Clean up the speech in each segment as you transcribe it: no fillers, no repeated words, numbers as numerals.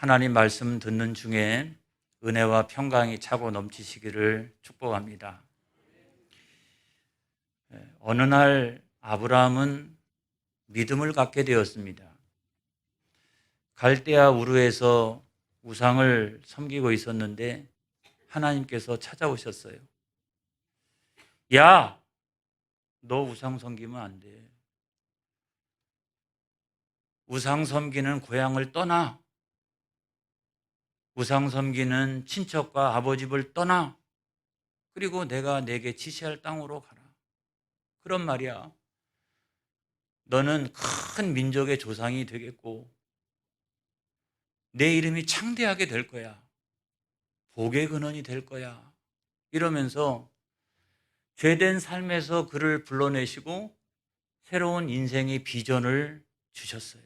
하나님 말씀 듣는 중에 은혜와 평강이 차고 넘치시기를 축복합니다. 어느 날 아브라함은 믿음을 갖게 되었습니다. 갈대아 우르에서 우상을 섬기고 있었는데 하나님께서 찾아오셨어요. 야, 너 우상 섬기면 안 돼. 우상 섬기는 고향을 떠나. 우상 섬기는 친척과 아버집을 떠나. 그리고 내가 내게 지시할 땅으로 가라. 그런 말이야. 너는 큰 민족의 조상이 되겠고 내 이름이 창대하게 될 거야. 복의 근원이 될 거야. 이러면서 죄된 삶에서 그를 불러내시고 새로운 인생의 비전을 주셨어요.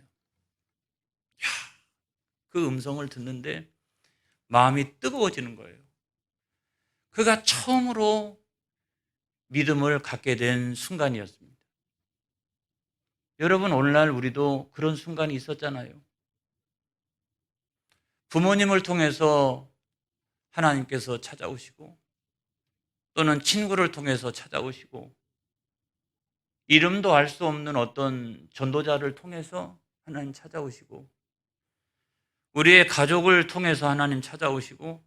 그 음성을 듣는데 마음이 뜨거워지는 거예요. 그가 처음으로 믿음을 갖게 된 순간이었습니다. 여러분, 오늘날 우리도 그런 순간이 있었잖아요. 부모님을 통해서 하나님께서 찾아오시고 또는 친구를 통해서 찾아오시고 이름도 알 수 없는 어떤 전도자를 통해서 하나님 찾아오시고 우리의 가족을 통해서 하나님 찾아오시고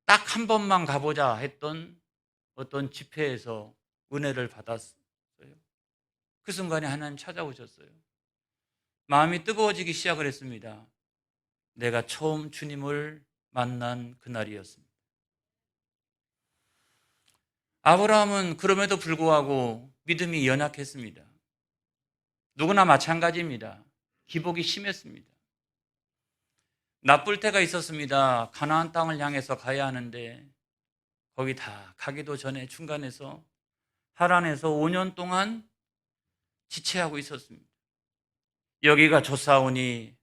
딱 한 번만 가보자 했던 어떤 집회에서 은혜를 받았어요. 그 순간에 하나님 찾아오셨어요. 마음이 뜨거워지기 시작을 했습니다. 내가 처음 주님을 만난 그날이었습니다. 아브라함은 그럼에도 불구하고 믿음이 연약했습니다. 누구나 마찬가지입니다. 기복이 심했습니다. 나쁠 때가 있었습니다. 가나안 땅을 향해서 가야 하는데 거기 다 가기도 전에 중간에서 하란에서 5년 동안 지체하고 있었습니다. 여기가 좋사오니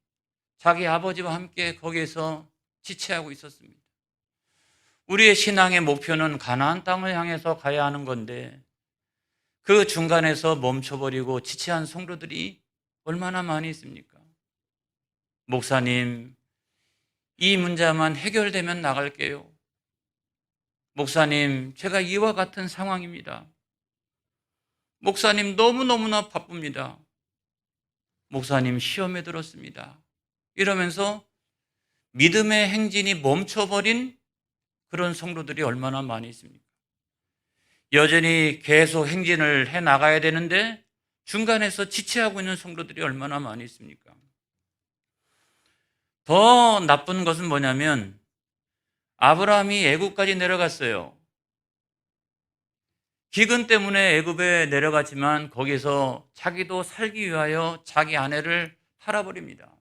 자기 아버지와 함께 거기에서 지체하고 있었습니다. 우리의 신앙의 목표는 가나안 땅을 향해서 가야 하는 건데 그 중간에서 멈춰버리고 지체한 성도들이 얼마나 많이 있습니까? 목사님, 이 문제만 해결되면 나갈게요. 목사님, 제가 이와 같은 상황입니다. 목사님, 너무너무나 바쁩니다. 목사님, 시험에 들었습니다. 이러면서 믿음의 행진이 멈춰버린 그런 성도들이 얼마나 많이 있습니까? 여전히 계속 행진을 해 나가야 되는데 중간에서 지체하고 있는 성도들이 얼마나 많이 있습니까? 더 나쁜 것은 뭐냐면 아브라함이 애굽까지 내려갔어요. 기근 때문에 애굽에 내려갔지만 거기서 자기도 살기 위하여 자기 아내를 팔아버립니다.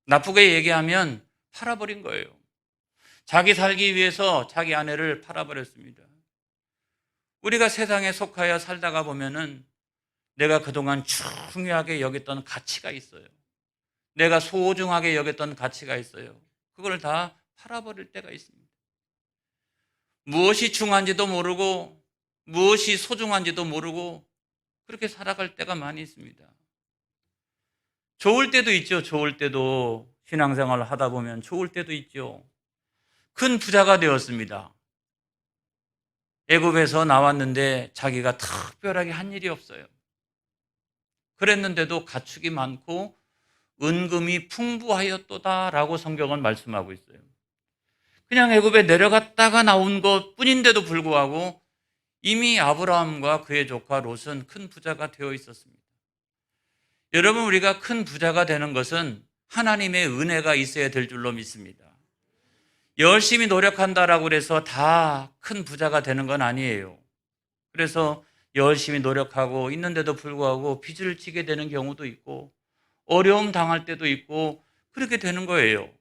나쁘게 얘기하면 팔아버린 거예요. 자기 살기 위해서 자기 아내를 팔아버렸습니다. 우리가 세상에 속하여 살다가 보면은 내가 그동안 중요하게 여겼던 가치가 있어요. 내가 소중하게 여겼던 가치가 있어요. 그걸 다 팔아버릴 때가 있습니다. 무엇이 중요한지도 모르고 무엇이 소중한지도 모르고 그렇게 살아갈 때가 많이 있습니다. 좋을 때도 있죠. 좋을 때도 신앙생활을 하다 보면 좋을 때도 있죠. 큰 부자가 되었습니다. 애굽에서 나왔는데 자기가 특별하게 한 일이 없어요. 그랬는데도 가축이 많고 은금이 풍부하였도다라고 성경은 말씀하고 있어요. 그냥 애굽에 내려갔다가 나온 것 뿐인데도 불구하고 이미 아브라함과 그의 조카 롯은 큰 부자가 되어 있었습니다. 여러분, 우리가 큰 부자가 되는 것은 하나님의 은혜가 있어야 될 줄로 믿습니다. 열심히 노력한다라고 해서 다 큰 부자가 되는 건 아니에요. 그래서 열심히 노력하고 있는데도 불구하고 빚을 지게 되는 경우도 있고 어려움 당할 때도 있고 그렇게 되는 거예요.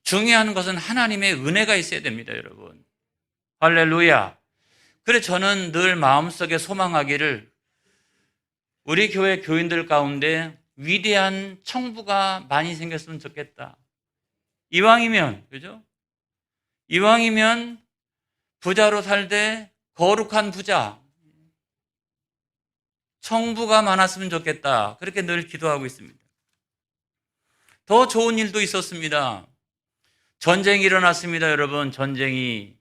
중요한 것은 하나님의 은혜가 있어야 됩니다, 여러분. 할렐루야. 그래서 저는 늘 마음속에 소망하기를 우리 교회 교인들 가운데 위대한 청부가 많이 생겼으면 좋겠다. 이왕이면, 그죠? 이왕이면 부자로 살되 거룩한 부자, 청부가 많았으면 좋겠다. 그렇게 늘 기도하고 있습니다. 더 좋은 일도 있었습니다. 전쟁이 일어났습니다, 여러분. 전쟁이.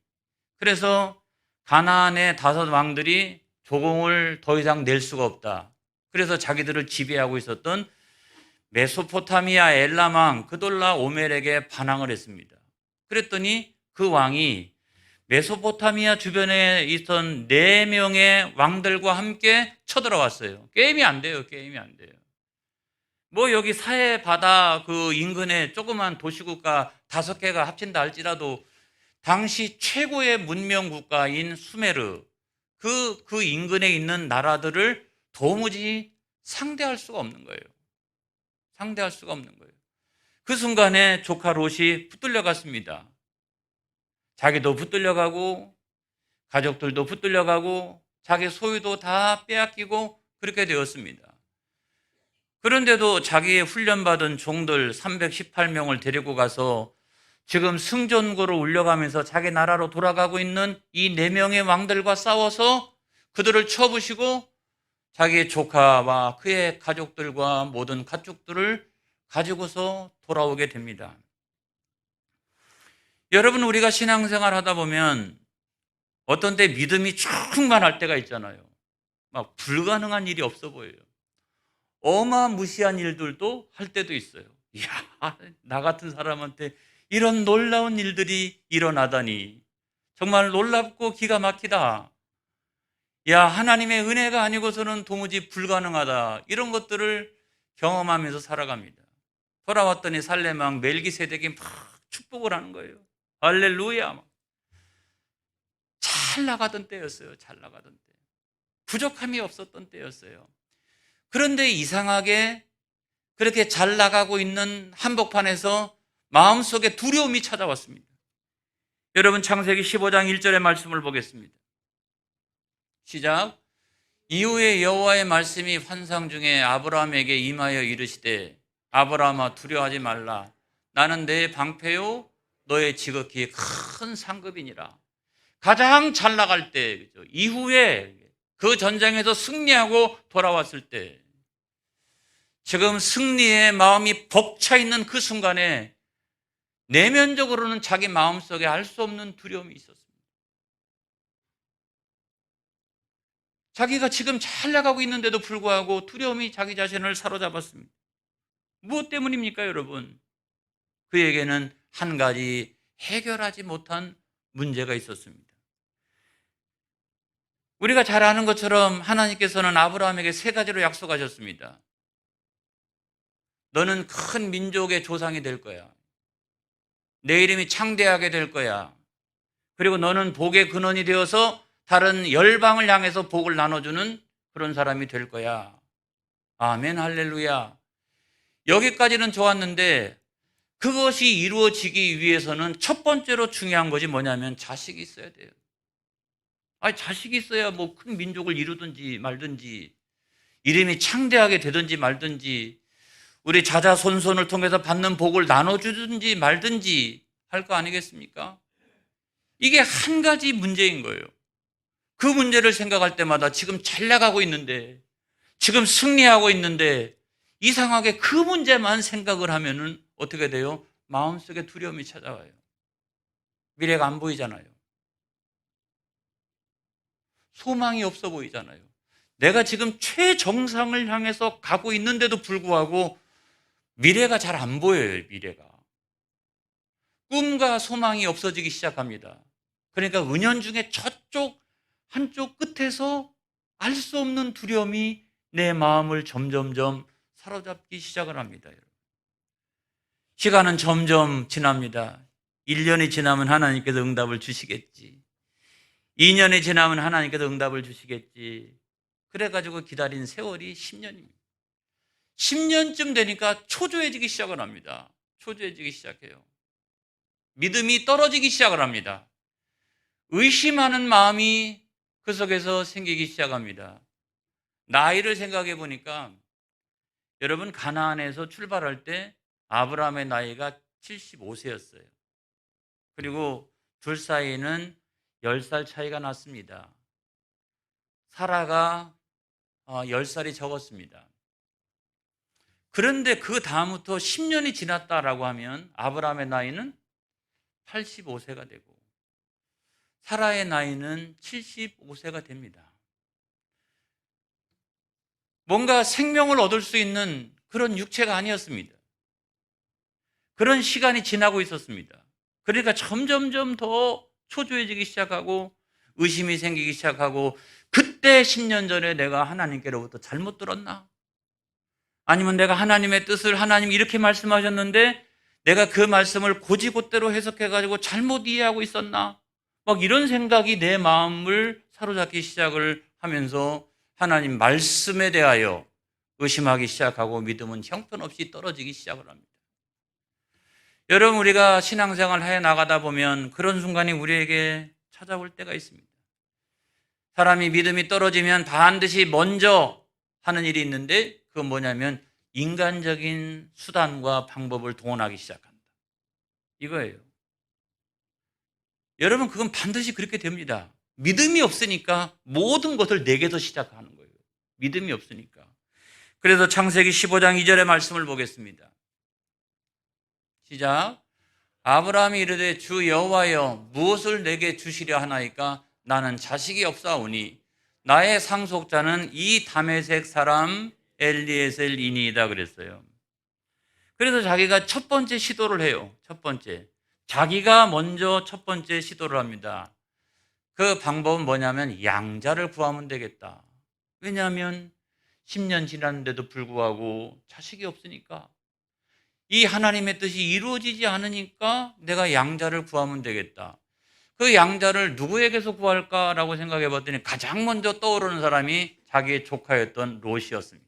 그래서 가나안의 5왕들이 조공을 더 이상 낼 수가 없다. 그래서 자기들을 지배하고 있었던 메소포타미아 엘람 왕 그돌라 오멜에게 반항을 했습니다. 그랬더니 그 왕이 메소포타미아 주변에 있던 4명의 왕들과 함께 쳐들어왔어요. 게임이 안 돼요. 게임이 안 돼요. 뭐 여기 사해 바다 그 인근에 조그만 도시국가 5개가 합친다 할지라도 당시 최고의 문명 국가인 수메르 그 인근에 있는 나라들을 도무지 상대할 수가 없는 거예요. 상대할 수가 없는 거예요. 그 순간에 조카 롯이 붙들려 갔습니다. 자기도 붙들려 가고 가족들도 붙들려 가고 자기 소유도 다 빼앗기고 그렇게 되었습니다. 그런데도 자기의 훈련받은 종들 318명을 데리고 가서 지금 승전고로 울려가면서 자기 나라로 돌아가고 있는 이 4명의 왕들과 싸워서 그들을 쳐부시고 자기의 조카와 그의 가족들과 모든 가축들을 가지고서 돌아오게 됩니다. 여러분, 우리가 신앙생활 하다 보면 어떤 때 믿음이 충만할 때가 있잖아요. 막 불가능한 일이 없어 보여요. 어마무시한 일들도 할 때도 있어요. 이야, 나 같은 사람한테 이런 놀라운 일들이 일어나다니 정말 놀랍고 기가 막히다. 야, 하나님의 은혜가 아니고서는 도무지 불가능하다. 이런 것들을 경험하면서 살아갑니다. 돌아왔더니 살레망 멜기세덱이 막 축복을 하는 거예요. 할렐루야. 잘 나가던 때였어요. 잘 나가던 때. 부족함이 없었던 때였어요. 그런데 이상하게 그렇게 잘 나가고 있는 한복판에서 마음속에 두려움이 찾아왔습니다. 여러분, 창세기 15장 1절의 말씀을 보겠습니다. 시작. 이후에 여호와의 말씀이 환상 중에 아브라함에게 임하여 이르시되 아브라함아 두려워하지 말라. 나는 내 방패요 너의 지극히 큰 상급이니라. 가장 잘 나갈 때, 그죠? 이후에 그 전쟁에서 승리하고 돌아왔을 때, 지금 승리의 마음이 벅차 있는 그 순간에 내면적으로는 자기 마음속에 알 수 없는 두려움이 있었습니다. 자기가 지금 잘 나가고 있는데도 불구하고 두려움이 자기 자신을 사로잡았습니다. 무엇 때문입니까, 여러분? 그에게는 한 가지 해결하지 못한 문제가 있었습니다. 우리가 잘 아는 것처럼 하나님께서는 아브라함에게 3가지로 약속하셨습니다. 너는 큰 민족의 조상이 될 거야. 내 이름이 창대하게 될 거야. 그리고 너는 복의 근원이 되어서 다른 열방을 향해서 복을 나눠주는 그런 사람이 될 거야. 아멘, 할렐루야. 여기까지는 좋았는데 그것이 이루어지기 위해서는 첫 번째로 중요한 것이 뭐냐면 자식이 있어야 돼요. 아니, 자식이 있어야 뭐 큰 민족을 이루든지 말든지 이름이 창대하게 되든지 말든지 우리 자자손손을 통해서 받는 복을 나눠주든지 말든지 할 거 아니겠습니까? 이게 한 가지 문제인 거예요. 그 문제를 생각할 때마다 지금 잘 나가고 있는데, 지금 승리하고 있는데 이상하게 그 문제만 생각을 하면은 어떻게 돼요? 마음속에 두려움이 찾아와요. 미래가 안 보이잖아요. 소망이 없어 보이잖아요. 내가 지금 최정상을 향해서 가고 있는데도 불구하고 미래가 잘 안 보여요, 미래가. 꿈과 소망이 없어지기 시작합니다. 그러니까 은연중에 저쪽 한쪽 끝에서 알 수 없는 두려움이 내 마음을 점점점 사로잡기 시작을 합니다. 시간은 점점 지납니다. 1년이 지나면 하나님께서 응답을 주시겠지. 2년이 지나면 하나님께서 응답을 주시겠지. 그래가지고 기다린 세월이 10년입니다. 10년쯤 되니까 초조해지기 시작을 합니다. 초조해지기 시작해요. 믿음이 떨어지기 시작을 합니다. 의심하는 마음이 그 속에서 생기기 시작합니다. 나이를 생각해 보니까 여러분, 가나안에서 출발할 때 아브라함의 나이가 75세였어요. 그리고 둘 사이에는 10살 차이가 났습니다. 사라가 10살이 적었습니다. 그런데 그 다음부터 10년이 지났다라고 하면 아브라함의 나이는 85세가 되고 사라의 나이는 75세가 됩니다. 뭔가 생명을 얻을 수 있는 그런 육체가 아니었습니다. 그런 시간이 지나고 있었습니다. 그러니까 점점점 더 초조해지기 시작하고 의심이 생기기 시작하고, 그때 10년 전에 내가 하나님께로부터 잘못 들었나? 아니면 내가 하나님의 뜻을, 하나님 이렇게 말씀하셨는데 내가 그 말씀을 곧이곧대로 해석해가지고 잘못 이해하고 있었나? 막 이런 생각이 내 마음을 사로잡기 시작을 하면서 하나님 말씀에 대하여 의심하기 시작하고 믿음은 형편없이 떨어지기 시작을 합니다. 여러분, 우리가 신앙생활을 해 나가다 보면 그런 순간이 우리에게 찾아올 때가 있습니다. 사람이 믿음이 떨어지면 반드시 먼저 하는 일이 있는데, 그건 뭐냐면 인간적인 수단과 방법을 동원하기 시작한다, 이거예요. 여러분, 그건 반드시 그렇게 됩니다. 믿음이 없으니까 모든 것을 내게서 시작하는 거예요. 믿음이 없으니까. 그래서 창세기 15장 2절의 말씀을 보겠습니다. 시작. 아브라함이 이르되 주 여호와여 무엇을 내게 주시려 하나이까? 나는 자식이 없사오니 나의 상속자는 이 다메섹 사람 엘리에셀이니이다 그랬어요. 그래서 자기가 첫 번째 시도를 해요. 첫 번째, 자기가 먼저 첫 번째 시도를 합니다. 그 방법은 뭐냐면 양자를 구하면 되겠다. 왜냐하면 10년 지났는데도 불구하고 자식이 없으니까, 이 하나님의 뜻이 이루어지지 않으니까 내가 양자를 구하면 되겠다. 그 양자를 누구에게서 구할까라고 생각해 봤더니 가장 먼저 떠오르는 사람이 자기의 조카였던 롯이었습니다.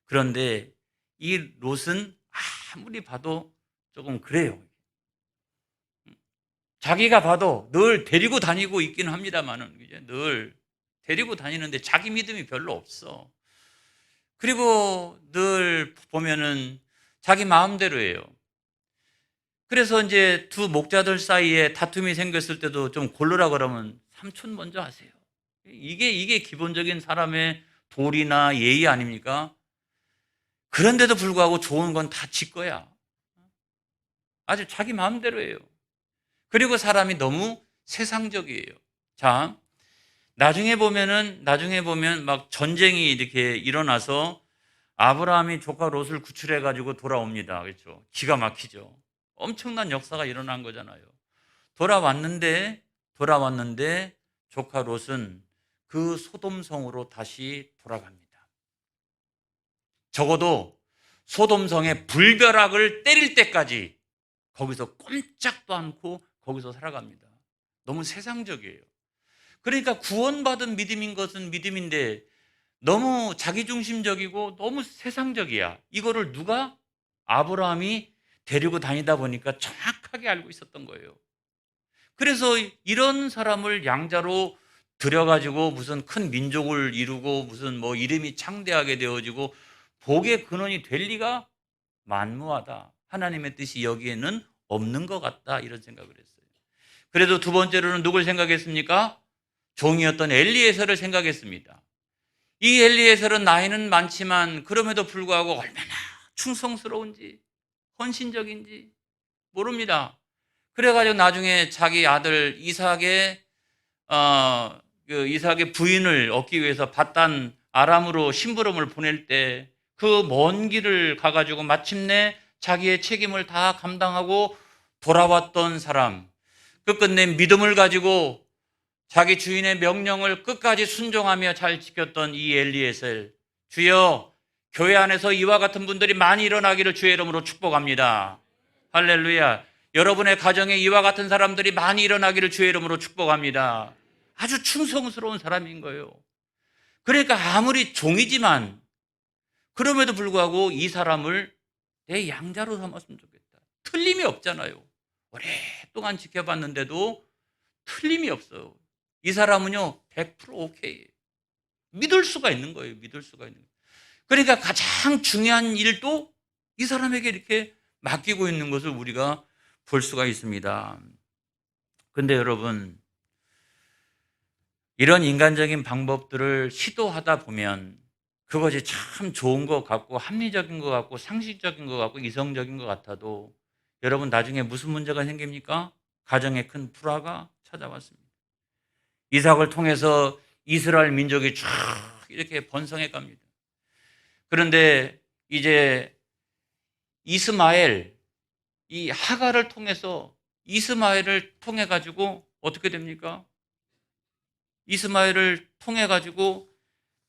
그런데 이 롯은 아무리 봐도 조금 그래요. 자기가 봐도 늘 데리고 다니고 있기는 합니다만은, 늘 데리고 다니는데 자기 믿음이 별로 없어. 그리고 늘 보면은 자기 마음대로예요. 그래서 이제 두 목자들 사이에 다툼이 생겼을 때도 좀 고르라 그러면 삼촌 먼저 하세요. 이게 기본적인 사람의 도리나 예의 아닙니까? 그런데도 불구하고 좋은 건 다 지 거야. 아주 자기 마음대로예요. 그리고 사람이 너무 세상적이에요. 자, 나중에 보면 막 전쟁이 이렇게 일어나서 아브라함이 조카 롯을 구출해 가지고 돌아옵니다. 그렇죠? 기가 막히죠. 엄청난 역사가 일어난 거잖아요. 돌아왔는데 조카 롯은 그 소돔성으로 다시 돌아갑니다. 적어도 소돔성의 불벼락을 때릴 때까지 거기서 꼼짝도 않고 거기서 살아갑니다. 너무 세상적이에요. 그러니까 구원받은 믿음인 것은 믿음인데 너무 자기중심적이고 너무 세상적이야. 이거를 누가? 아브라함이 데리고 다니다 보니까 정확하게 알고 있었던 거예요. 그래서 이런 사람을 양자로 들여가지고 무슨 큰 민족을 이루고 무슨 뭐 이름이 창대하게 되어지고 복의 근원이 될 리가 만무하다. 하나님의 뜻이 여기에는 없는 것 같다. 이런 생각을 했어요. 그래도 두 번째로는 누굴 생각했습니까? 종이었던 엘리에셀을 생각했습니다. 이 엘리에셀은 나이는 많지만 그럼에도 불구하고 얼마나 충성스러운지 헌신적인지 모릅니다. 그래가지고 나중에 자기 아들 이삭의 부인을 얻기 위해서 밧단 아람으로 심부름을 보낼 때 그 먼 길을 가가지고 마침내 자기의 책임을 다 감당하고 돌아왔던 사람, 끝끝내 믿음을 가지고 자기 주인의 명령을 끝까지 순종하며 잘 지켰던 이 엘리에셀, 주여 교회 안에서 이와 같은 분들이 많이 일어나기를 주의 이름으로 축복합니다. 할렐루야. 여러분의 가정에 이와 같은 사람들이 많이 일어나기를 주의 이름으로 축복합니다. 아주 충성스러운 사람인 거예요. 그러니까 아무리 종이지만 그럼에도 불구하고 이 사람을 내 양자로 삼았으면 좋겠다. 틀림이 없잖아요. 오랫동안 지켜봤는데도 틀림이 없어요. 이 사람은요 100% 오케이. 믿을 수가 있는 거예요. 믿을 수가 있는 거예요. 그러니까 가장 중요한 일도 이 사람에게 이렇게 맡기고 있는 것을 우리가 볼 수가 있습니다. 근데 여러분, 이런 인간적인 방법들을 시도하다 보면 그것이 참 좋은 것 같고 합리적인 것 같고 상식적인 것 같고 이성적인 것 같아도 여러분 나중에 무슨 문제가 생깁니까? 가정에 큰 불화가 찾아왔습니다. 이삭을 통해서 이스라엘 민족이 쫙 이렇게 번성해 갑니다. 그런데 이제 이스마엘, 이 하가를 통해서 이스마엘을 통해 가지고 어떻게 됩니까? 이스마엘을 통해 가지고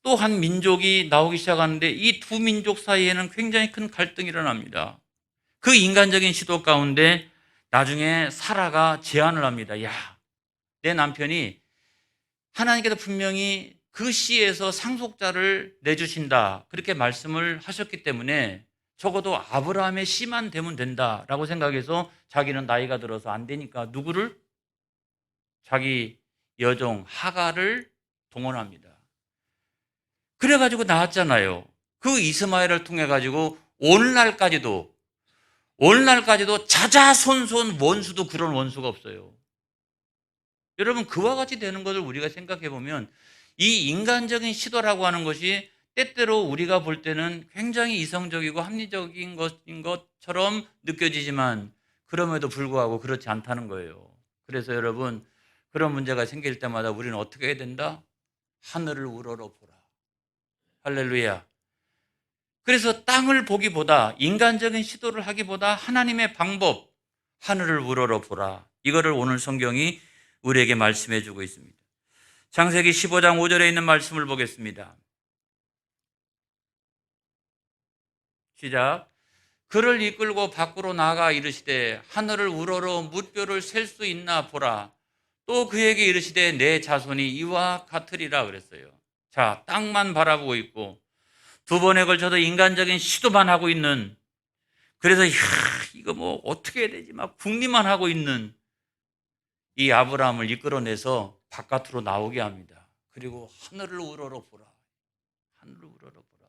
또 한 민족이 나오기 시작하는데 이 두 민족 사이에는 굉장히 큰 갈등이 일어납니다. 그 인간적인 시도 가운데 나중에 사라가 제안을 합니다. 야, 내 남편이 하나님께서 분명히 그 씨에서 상속자를 내주신다. 그렇게 말씀을 하셨기 때문에 적어도 아브라함의 씨만 되면 된다라고 생각해서 자기는 나이가 들어서 안 되니까 누구를? 자기 여종 하가를 동원합니다. 그래가지고 나왔잖아요. 그 이스마엘을 통해가지고 오늘날까지도 자자손손 원수도 그런 원수가 없어요. 여러분 그와 같이 되는 것을 우리가 생각해 보면 이 인간적인 시도라고 하는 것이 때때로 우리가 볼 때는 굉장히 이성적이고 합리적인 것인 것처럼 느껴지지만 그럼에도 불구하고 그렇지 않다는 거예요. 그래서 여러분 그런 문제가 생길 때마다 우리는 어떻게 해야 된다? 하늘을 우러러 보라. 할렐루야. 그래서 땅을 보기보다 인간적인 시도를 하기보다 하나님의 방법, 하늘을 우러러 보라. 이거를 오늘 성경이 우리에게 말씀해 주고 있습니다. 창세기 15장 5절에 있는 말씀을 보겠습니다. 시작. 그를 이끌고 밖으로 나가 이르시되 하늘을 우러러 물결을 셀 수 있나 보라. 또 그에게 이르시되 내 자손이 이와 같으리라 그랬어요. 자, 땅만 바라보고 있고 두 번에 걸쳐서 인간적인 시도만 하고 있는, 그래서 이거 뭐 어떻게 해야 되지 막 궁리만 하고 있는 이 아브라함을 이끌어내서 바깥으로 나오게 합니다. 그리고 하늘을 우러러 보라. 하늘을 우러러 보라.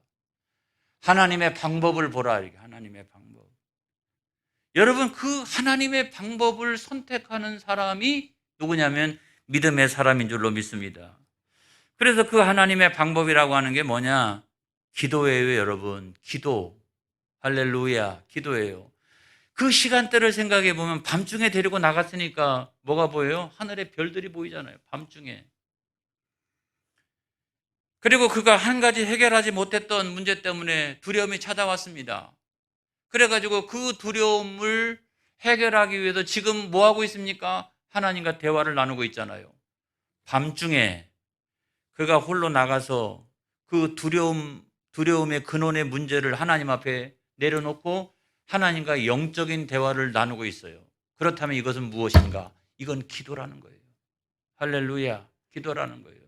하나님의 방법을 보라. 이렇게 하나님의 방법. 여러분 그 하나님의 방법을 선택하는 사람이 누구냐면 믿음의 사람인 줄로 믿습니다. 그래서 그 하나님의 방법이라고 하는 게 뭐냐? 기도예요, 여러분. 기도. 할렐루야. 기도예요. 그 시간대를 생각해 보면 밤중에 데리고 나갔으니까 뭐가 보여요? 하늘에 별들이 보이잖아요. 밤중에. 그리고 그가 한 가지 해결하지 못했던 문제 때문에 두려움이 찾아왔습니다. 그래가지고 그 두려움을 해결하기 위해서 지금 뭐 하고 있습니까? 하나님과 대화를 나누고 있잖아요. 밤중에 그가 홀로 나가서 그 두려움의 근원의 문제를 하나님 앞에 내려놓고 하나님과 영적인 대화를 나누고 있어요. 그렇다면 이것은 무엇인가? 이건 기도라는 거예요. 할렐루야. 기도라는 거예요.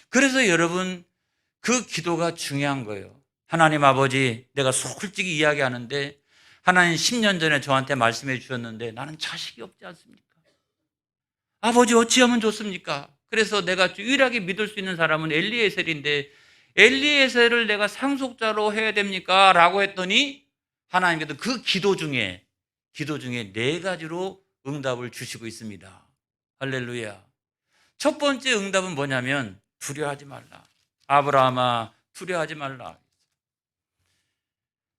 그래서 여러분 그 기도가 중요한 거예요. 하나님 아버지, 내가 솔직히 이야기하는데 하나님 10년 전에 저한테 말씀해 주셨는데 나는 자식이 없지 않습니까? 아버지 어찌하면 좋습니까? 그래서 내가 유일하게 믿을 수 있는 사람은 엘리에셀인데 엘리에셀을 내가 상속자로 해야 됩니까? 라고 했더니 하나님께서 그 기도 중에 네 가지로 응답을 주시고 있습니다. 할렐루야. 첫 번째 응답은 뭐냐면 두려워하지 말라. 아브라함아 두려워하지 말라.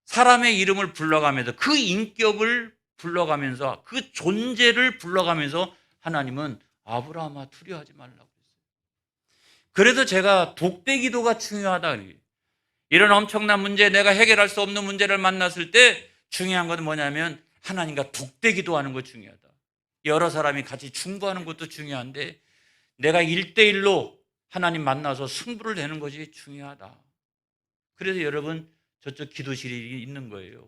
사람의 이름을 불러가면서 그 인격을 불러가면서 그 존재를 불러가면서 하나님은 아브라함아 두려워하지 말라고 했어요. 그래서 제가 독대 기도가 중요하다. 이런 엄청난 문제, 내가 해결할 수 없는 문제를 만났을 때 중요한 건 뭐냐면 하나님과 독대 기도하는 거 중요하다. 여러 사람이 같이 중보하는 것도 중요한데 내가 1대1로 하나님 만나서 승부를 내는 것이 중요하다. 그래서 여러분 저쪽 기도실이 있는 거예요.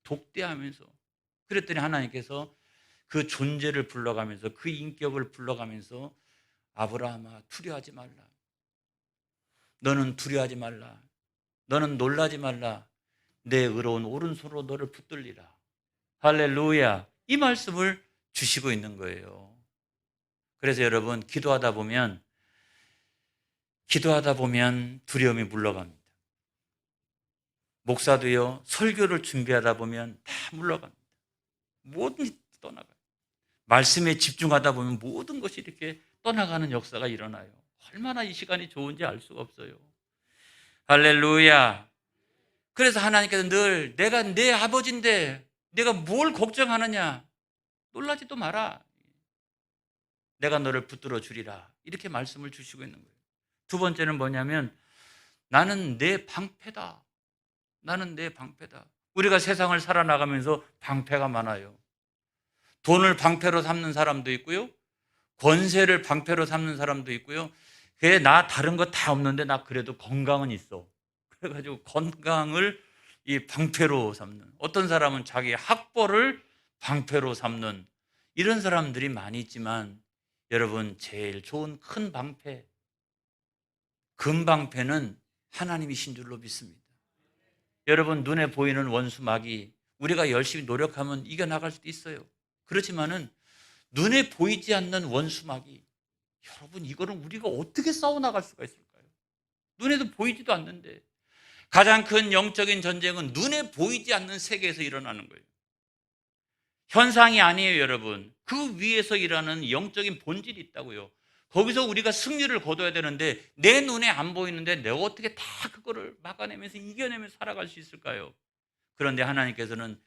독대하면서. 그랬더니 하나님께서 그 존재를 불러가면서 그 인격을 불러가면서 아브라함아 두려워하지 말라. 너는 두려워하지 말라. 너는 놀라지 말라. 내 의로운 오른손으로 너를 붙들리라. 할렐루야. 이 말씀을 주시고 있는 거예요. 그래서 여러분 기도하다 보면 두려움이 물러갑니다. 목사도요 설교를 준비하다 보면 다 물러갑니다. 모든 것이 떠나가요. 말씀에 집중하다 보면 모든 것이 이렇게 떠나가는 역사가 일어나요. 얼마나 이 시간이 좋은지 알 수가 없어요. 할렐루야. 그래서 하나님께서 늘 내가 내 아버지인데 내가 뭘 걱정하느냐. 놀라지도 마라. 내가 너를 붙들어 주리라. 이렇게 말씀을 주시고 있는 거예요. 두 번째는 뭐냐면 나는 내 방패다. 나는 내 방패다. 우리가 세상을 살아나가면서 방패가 많아요. 돈을 방패로 삼는 사람도 있고요. 권세를 방패로 삼는 사람도 있고요. 그래, 나 다른 거 다 없는데 나 그래도 건강은 있어. 그래가지고 건강을 이 방패로 삼는, 어떤 사람은 자기 학벌을 방패로 삼는 이런 사람들이 많이 있지만 여러분, 제일 좋은 큰 방패, 금방패는 하나님이신 줄로 믿습니다. 여러분, 눈에 보이는 원수 마귀 우리가 열심히 노력하면 이겨나갈 수도 있어요. 그렇지만은 눈에 보이지 않는 원수 마귀, 여러분, 이거는 우리가 어떻게 싸워나갈 수가 있을까요? 눈에도 보이지도 않는데. 가장 큰 영적인 전쟁은 눈에 보이지 않는 세계에서 일어나는 거예요. 현상이 아니에요, 여러분. 그 위에서 일하는 영적인 본질이 있다고요. 거기서 우리가 승리를 거둬야 되는데 내 눈에 안 보이는데 내가 어떻게 다 그거를 막아내면서 이겨내면서 살아갈 수 있을까요? 그런데 하나님께서는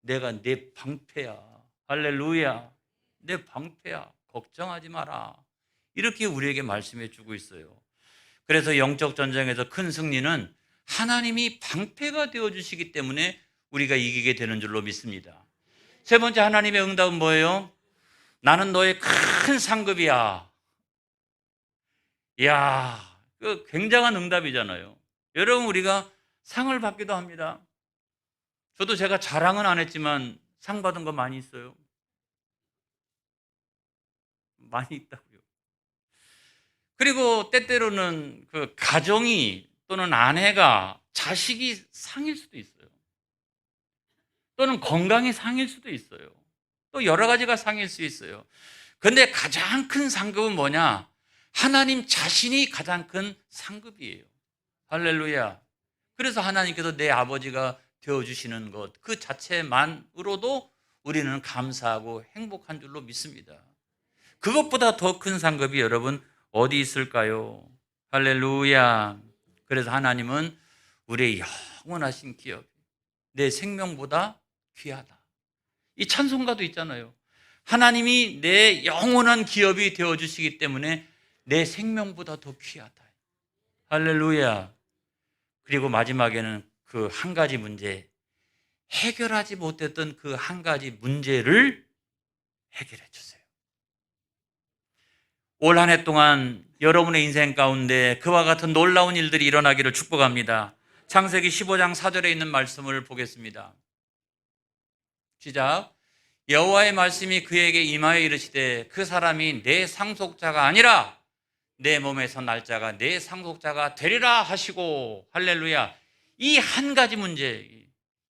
내가 내 방패야. 할렐루야. 내 방패야. 걱정하지 마라. 이렇게 우리에게 말씀해 주고 있어요. 그래서 영적 전쟁에서 큰 승리는 하나님이 방패가 되어주시기 때문에 우리가 이기게 되는 줄로 믿습니다. 세 번째 하나님의 응답은 뭐예요? 나는 너의 큰 상급이야. 이야, 그 굉장한 응답이잖아요. 여러분, 우리가 상을 받기도 합니다. 저도 제가 자랑은 안 했지만 상 받은 거 많이 있어요. 많이 있다고요. 그리고 때때로는 그 가정이 또는 아내가 자식이 상일 수도 있어요. 또는 건강이 상일 수도 있어요. 또 여러 가지가 상일 수 있어요. 그런데 가장 큰 상급은 뭐냐? 하나님 자신이 가장 큰 상급이에요. 할렐루야. 그래서 하나님께서 내 아버지가 되어주시는 것, 그 자체만으로도 우리는 감사하고 행복한 줄로 믿습니다. 그것보다 더 큰 상급이 여러분 어디 있을까요? 할렐루야. 그래서 하나님은 우리의 영원하신 기업, 내 생명보다 귀하다. 이 찬송가도 있잖아요. 하나님이 내 영원한 기업이 되어주시기 때문에 내 생명보다 더 귀하다. 할렐루야. 그리고 마지막에는 그 한 가지 문제, 해결하지 못했던 그 한 가지 문제를 해결해 주세요. 올 한 해 동안 여러분의 인생 가운데 그와 같은 놀라운 일들이 일어나기를 축복합니다. 창세기 15장 4절에 있는 말씀을 보겠습니다. 시작. 여호와의 말씀이 그에게 임하여 이르시되 그 사람이 내 상속자가 아니라 내 몸에서 날 자가 내 상속자가 되리라 하시고. 할렐루야. 이 한 가지 문제,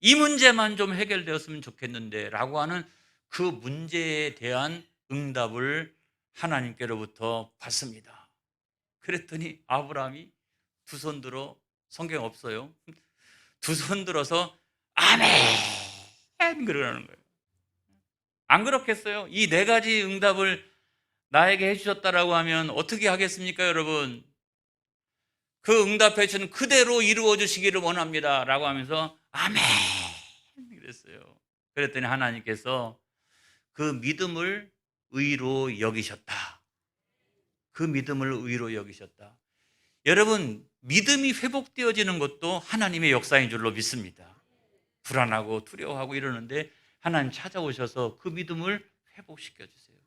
이 문제만 좀 해결되었으면 좋겠는데 라고 하는 그 문제에 대한 응답을 하나님께로부터 받습니다. 그랬더니 아브라함이 두 손 들어, 성경 없어요, 두 손 들어서 아멘 그러는 거예요. 안 그렇겠어요? 이 네 가지 응답을 나에게 해주셨다라고 하면 어떻게 하겠습니까, 여러분? 그 응답해 주신 그대로 이루어 주시기를 원합니다 라고 하면서 아멘 그랬어요. 그랬더니 하나님께서 그 믿음을 의로 여기셨다. 그 믿음을 의로 여기셨다. 여러분, 믿음이 회복되어지는 것도 하나님의 역사인 줄로 믿습니다. 불안하고 두려워하고 이러는데 하나님 찾아오셔서 그 믿음을 회복시켜 주세요.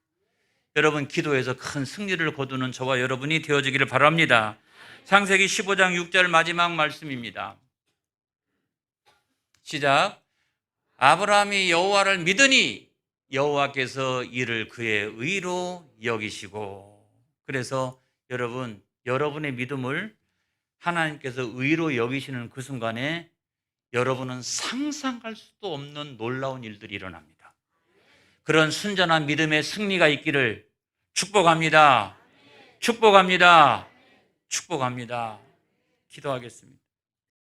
여러분, 기도에서 큰 승리를 거두는 저와 여러분이 되어지기를 바랍니다. 창세기 15장 6절 마지막 말씀입니다. 시작. 아브라함이 여호와를 믿으니 여호와께서 이를 그의 의로 여기시고. 그래서 여러분, 여러분의 믿음을 하나님께서 의로 여기시는 그 순간에 여러분은 상상할 수도 없는 놀라운 일들이 일어납니다. 그런 순전한 믿음의 승리가 있기를 축복합니다. 축복합니다. 축복합니다. 기도하겠습니다.